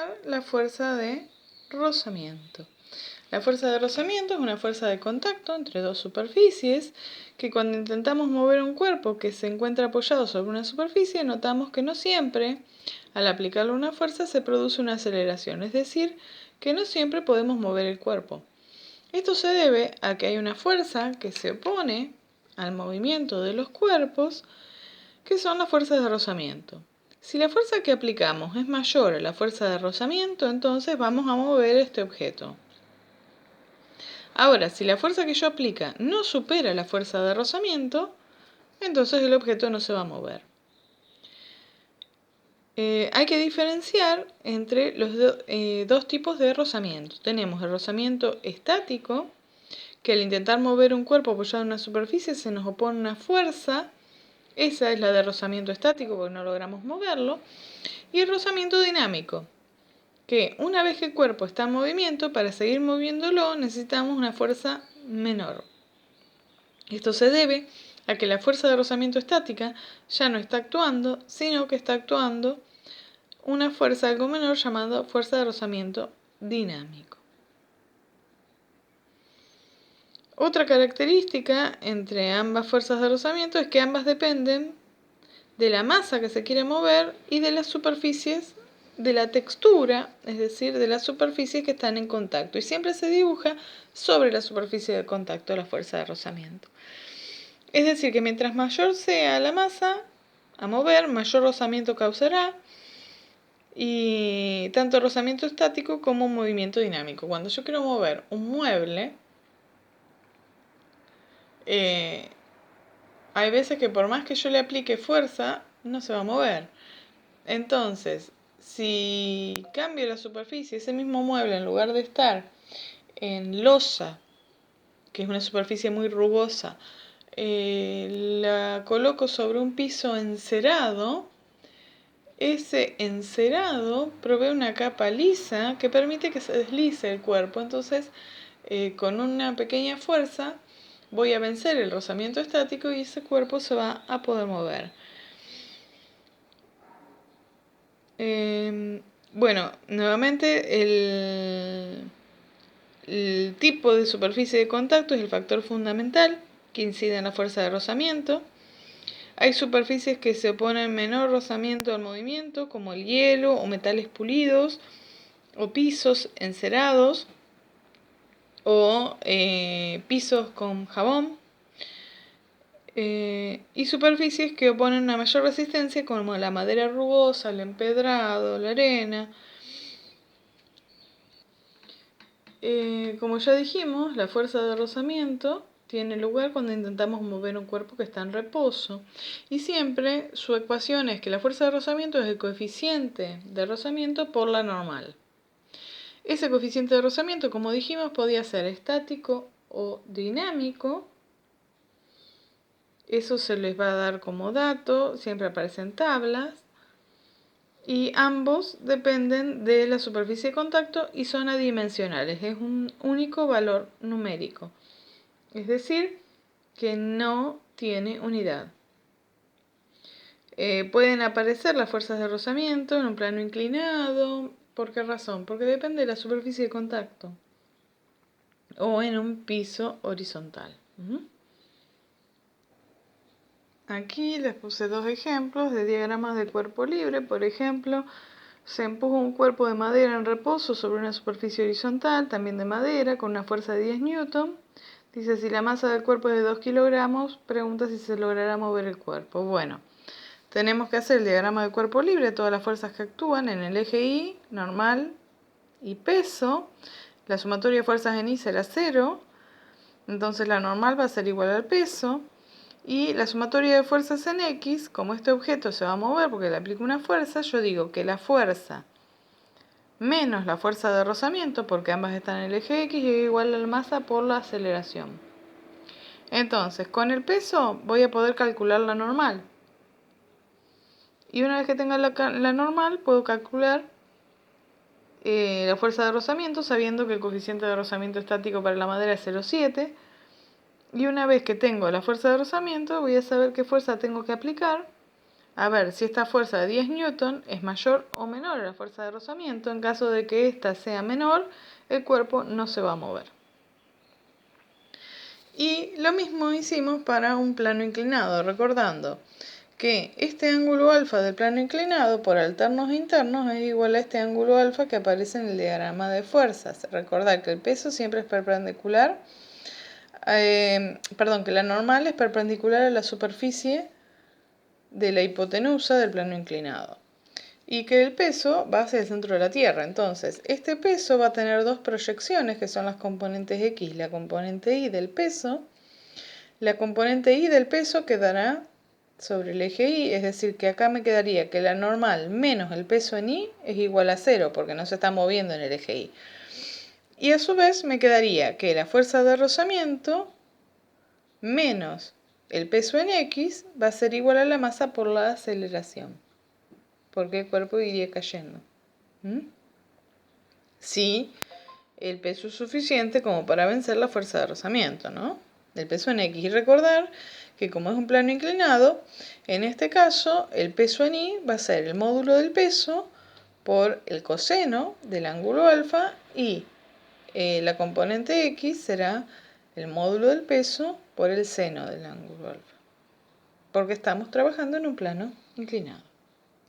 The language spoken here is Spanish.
calcular la fuerza de rozamiento. La fuerza de rozamiento es una fuerza de contacto entre dos superficies que cuando intentamos mover un cuerpo que se encuentra apoyado sobre una superficie notamos que no siempre al aplicarle una fuerza se produce una aceleración, es decir, que no siempre podemos mover el cuerpo. Esto se debe a que hay una fuerza que se opone al movimiento de los cuerpos, que son las fuerzas de rozamiento. Si la fuerza que aplicamos es mayor a la fuerza de rozamiento, entonces vamos a mover este objeto. Ahora, si la fuerza que yo aplica no supera la fuerza de rozamiento, entonces el objeto no se va a mover. Hay que diferenciar entre los dos tipos de rozamiento. Tenemos el rozamiento estático, que al intentar mover un cuerpo apoyado en una superficie se nos opone una fuerza. Esa es la de rozamiento estático porque no logramos moverlo. Y el rozamiento dinámico, que una vez que el cuerpo está en movimiento, para seguir moviéndolo necesitamos una fuerza menor. Esto se debe a que la fuerza de rozamiento estática ya no está actuando, sino que está actuando una fuerza algo menor llamada fuerza de rozamiento dinámico. Otra característica entre ambas fuerzas de rozamiento es que ambas dependen de la masa que se quiere mover y de las superficies, de la textura, es decir, de las superficies que están en contacto. Y siempre se dibuja sobre la superficie de contacto la fuerza de rozamiento. Es decir, que mientras mayor sea la masa a mover, mayor rozamiento causará, y tanto rozamiento estático como movimiento dinámico. Cuando yo quiero mover un mueble, hay veces que por más que yo le aplique fuerza, no se va a mover. Entonces, si cambio la superficie, ese mismo mueble, en lugar de estar en losa, que es una superficie muy rugosa, la coloco sobre un piso encerado, ese encerado provee una capa lisa que permite que se deslice el cuerpo. Entonces, con una pequeña fuerza voy a vencer el rozamiento estático y ese cuerpo se va a poder mover. Bueno, nuevamente el tipo de superficie de contacto es el factor fundamental que incide en la fuerza de rozamiento. Hay superficies que se oponen menor rozamiento al movimiento, como el hielo o metales pulidos, o pisos encerados, o pisos con jabón, y superficies que oponen una mayor resistencia, como la madera rugosa, el empedrado, la arena. Como ya dijimos, la fuerza de rozamiento tiene lugar cuando intentamos mover un cuerpo que está en reposo. Y siempre su ecuación es que la fuerza de rozamiento es el coeficiente de rozamiento por la normal. Ese coeficiente de rozamiento, como dijimos, podía ser estático o dinámico. Eso se les va a dar como dato, siempre aparecen tablas. Y ambos dependen de la superficie de contacto y son adimensionales, es un único valor numérico, es decir, que no tiene unidad. Pueden aparecer las fuerzas de rozamiento en un plano inclinado. ¿Por qué razón? Porque depende de la superficie de contacto o en un piso horizontal. Aquí les puse dos ejemplos de diagramas de cuerpo libre. Por ejemplo, se empuja un cuerpo de madera en reposo sobre una superficie horizontal, también de madera, con una fuerza de 10 newton. Dice, si la masa del cuerpo es de 2 kilogramos, pregunta si se logrará mover el cuerpo. Bueno, tenemos que hacer el diagrama de cuerpo libre, todas las fuerzas que actúan en el eje Y, normal y peso. La sumatoria de fuerzas en Y será 0, entonces la normal va a ser igual al peso. Y la sumatoria de fuerzas en X, como este objeto se va a mover porque le aplico una fuerza, yo digo que la fuerza menos la fuerza de rozamiento, porque ambas están en el eje X, es igual a la masa por la aceleración. Entonces, con el peso voy a poder calcular la normal. Y una vez que tenga la normal, puedo calcular la fuerza de rozamiento, sabiendo que el coeficiente de rozamiento estático para la madera es 0,7. Y una vez que tengo la fuerza de rozamiento, voy a saber qué fuerza tengo que aplicar a ver si esta fuerza de 10 newton es mayor o menor a la fuerza de rozamiento. En caso de que ésta sea menor, el cuerpo no se va a mover. Y lo mismo hicimos para un plano inclinado, recordando que este ángulo alfa del plano inclinado por alternos internos es igual a este ángulo alfa que aparece en el diagrama de fuerzas. Recordar que el peso siempre es perpendicular, que la normal es perpendicular a la superficie de la hipotenusa del plano inclinado y que el peso va hacia el centro de la Tierra. Entonces, este peso va a tener dos proyecciones que son las componentes X y la componente Y del peso. La componente Y del peso quedará sobre el eje Y, es decir, que acá me quedaría que la normal menos el peso en Y es igual a 0, porque no se está moviendo en el eje Y. Y a su vez me quedaría que la fuerza de rozamiento menos el peso en X va a ser igual a la masa por la aceleración, porque el cuerpo iría cayendo. Si el peso es suficiente como para vencer la fuerza de rozamiento, ¿no? El peso en X. Y recordar que como es un plano inclinado, en este caso el peso en Y va a ser el módulo del peso por el coseno del ángulo alfa y la componente X será el módulo del peso por el seno del ángulo alfa, porque estamos trabajando en un plano inclinado.